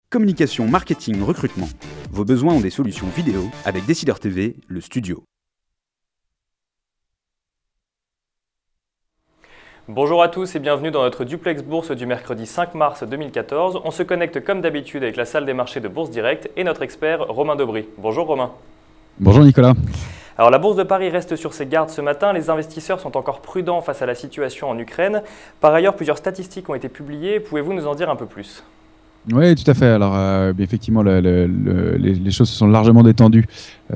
Communication, marketing, recrutement. Vos besoins ont des solutions vidéo avec Décideur TV, le studio. Bonjour à tous et bienvenue dans notre duplex bourse du mercredi 5 mars 2014. On se connecte comme d'habitude avec la salle des marchés de Bourse Direct et notre expert Romain Dobry. Bonjour Romain. Bonjour Nicolas. Alors la bourse de Paris reste sur ses gardes ce matin. Les investisseurs sont encore prudents face à la situation en Ukraine. Par ailleurs, plusieurs statistiques ont été publiées. Pouvez-vous nous en dire un peu plus ? Oui, tout à fait. Alors, effectivement, les choses se sont largement détendues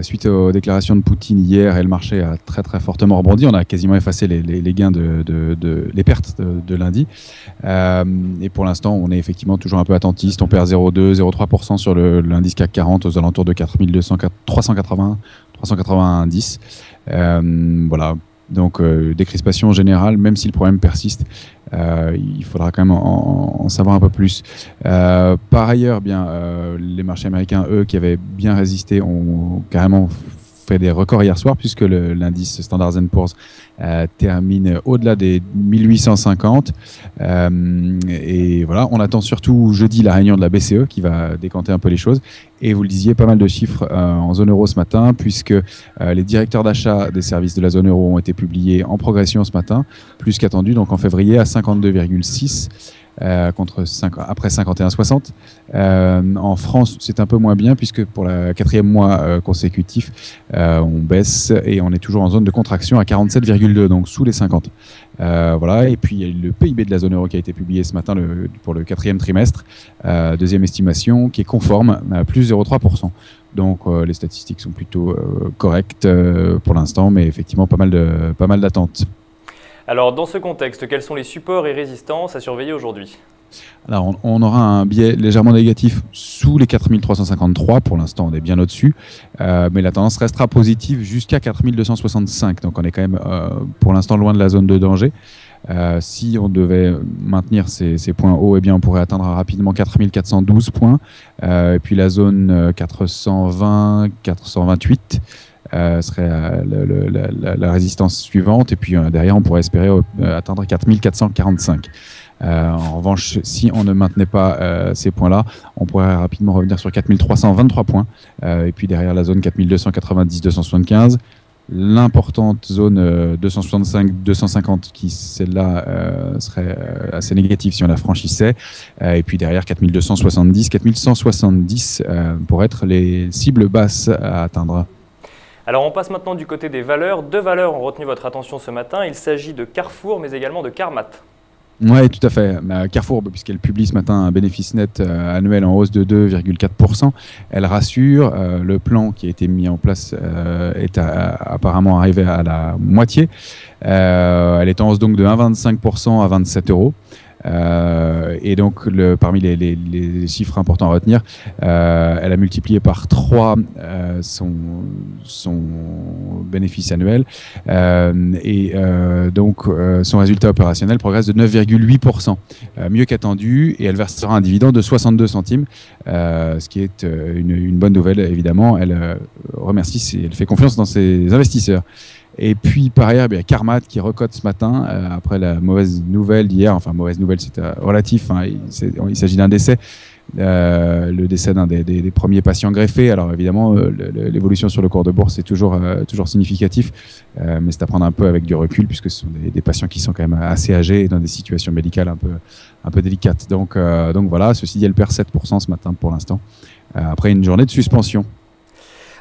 suite aux déclarations de Poutine hier et le marché a très très fortement rebondi. On a quasiment effacé les gains les pertes de lundi. Et pour l'instant, on est effectivement toujours un peu attentiste. On perd 0,2-0,3% sur l'indice CAC 40 aux alentours de 390. Voilà. Donc, décrispation générale, même si le problème persiste. Il faudra quand même en savoir un peu plus. Par ailleurs, les marchés américains, eux, qui avaient bien résisté, ont carrément fait des records hier soir, puisque l'indice Standard & Poor's termine au-delà des 1850. Et voilà, on attend surtout jeudi la réunion de la BCE qui va décanter un peu les choses. Et vous le disiez, pas mal de chiffres en zone euro ce matin, puisque les directeurs d'achat des services de la zone euro ont été publiés en progression ce matin, plus qu'attendu, donc en février à 52,6. Après 51,60. En France, c'est un peu moins bien puisque pour le quatrième mois consécutif, on baisse et on est toujours en zone de contraction à 47,2, donc sous les 50. Voilà. Et puis il y a le PIB de la zone euro qui a été publié ce matin pour le quatrième trimestre, deuxième estimation qui est conforme à plus 0,3%. Donc les statistiques sont plutôt correctes pour l'instant, mais effectivement pas mal d'attentes. Alors, dans ce contexte, quels sont les supports et résistances à surveiller aujourd'hui ? Alors, on aura un biais légèrement négatif sous les 4353. Pour l'instant, on est bien au-dessus. Mais la tendance restera positive jusqu'à 4265. Donc, on est quand même, pour l'instant, loin de la zone de danger. Si on devait maintenir ces points hauts, eh bien, on pourrait atteindre rapidement 4412 points. Et puis, la zone 420, 428. Serait la résistance suivante et puis derrière on pourrait espérer atteindre 4445. En revanche, si on ne maintenait pas ces points-là, on pourrait rapidement revenir sur 4323 points et puis derrière la zone 4290-275. L'importante zone 265-250 qui celle-là serait assez négative si on la franchissait et puis derrière 4270-4170 pour être les cibles basses à atteindre. Alors on passe maintenant du côté des valeurs. Deux valeurs ont retenu votre attention ce matin. Il s'agit de Carrefour mais également de Carmat. Oui, tout à fait. Carrefour, puisqu'elle publie ce matin un bénéfice net annuel en hausse de 2,4%, elle rassure. Le plan qui a été mis en place est apparemment arrivé à la moitié. Elle est en hausse donc de 1,25% à 27 €. Et donc, parmi les chiffres importants à retenir, elle a multiplié par 3 son bénéfice annuel donc son résultat opérationnel progresse de 9,8%, mieux qu'attendu, et elle versera un dividende de 62 centimes, ce qui est une bonne nouvelle évidemment. Elle remercie, elle fait confiance dans ses investisseurs. Et puis par ailleurs, Carmat qui recote ce matin après la mauvaise nouvelle d'hier. Enfin, mauvaise nouvelle, c'est relatif. Il s'agit d'un décès, le décès d'un des premiers patients greffés. Alors évidemment, l'évolution sur le cours de bourse est toujours significatif, mais c'est à prendre un peu avec du recul puisque ce sont des patients qui sont quand même assez âgés et dans des situations médicales un peu délicates. Donc voilà. Ceci dit, elle perd 7% ce matin pour l'instant après une journée de suspension.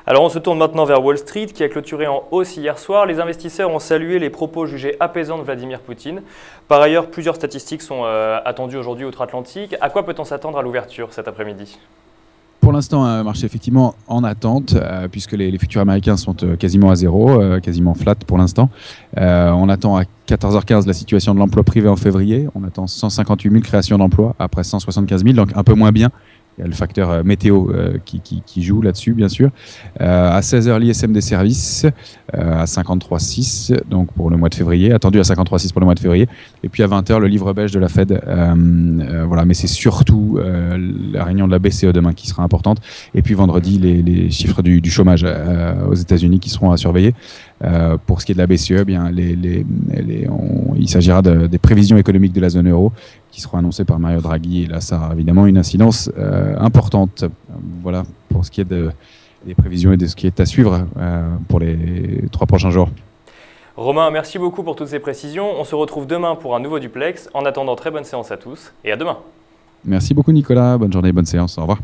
Alors on se tourne maintenant vers Wall Street qui a clôturé en hausse hier soir. Les investisseurs ont salué les propos jugés apaisants de Vladimir Poutine. Par ailleurs, plusieurs statistiques sont attendues aujourd'hui outre-Atlantique. À quoi peut-on s'attendre à l'ouverture cet après-midi ? Pour l'instant, un marché effectivement en attente, puisque les futurs américains sont quasiment à zéro, quasiment flat pour l'instant. On attend à 14h15 la situation de l'emploi privé en février. On attend 158 000 créations d'emplois après 175 000, donc un peu moins bien. Il y a le facteur météo qui joue là-dessus, bien sûr. À 16h, l'ISM des services à 53,6 donc pour le mois de février, attendu à 53,6 pour le mois de février. Et puis à 20h, le livre beige de la Fed. Voilà, mais c'est surtout la réunion de la BCE demain qui sera importante. Et puis vendredi, les chiffres du chômage aux États-Unis qui seront à surveiller. Pour ce qui est de la BCE, bien, il s'agira des prévisions économiques de la zone euro qui seront annoncées par Mario Draghi. Et là, ça a évidemment une incidence importante. Voilà pour ce qui est des prévisions et de ce qui est à suivre pour les 3 prochains jours. Romain, merci beaucoup pour toutes ces précisions. On se retrouve demain pour un nouveau duplex. En attendant, très bonne séance à tous et à demain. Merci beaucoup Nicolas, bonne journée, bonne séance, au revoir.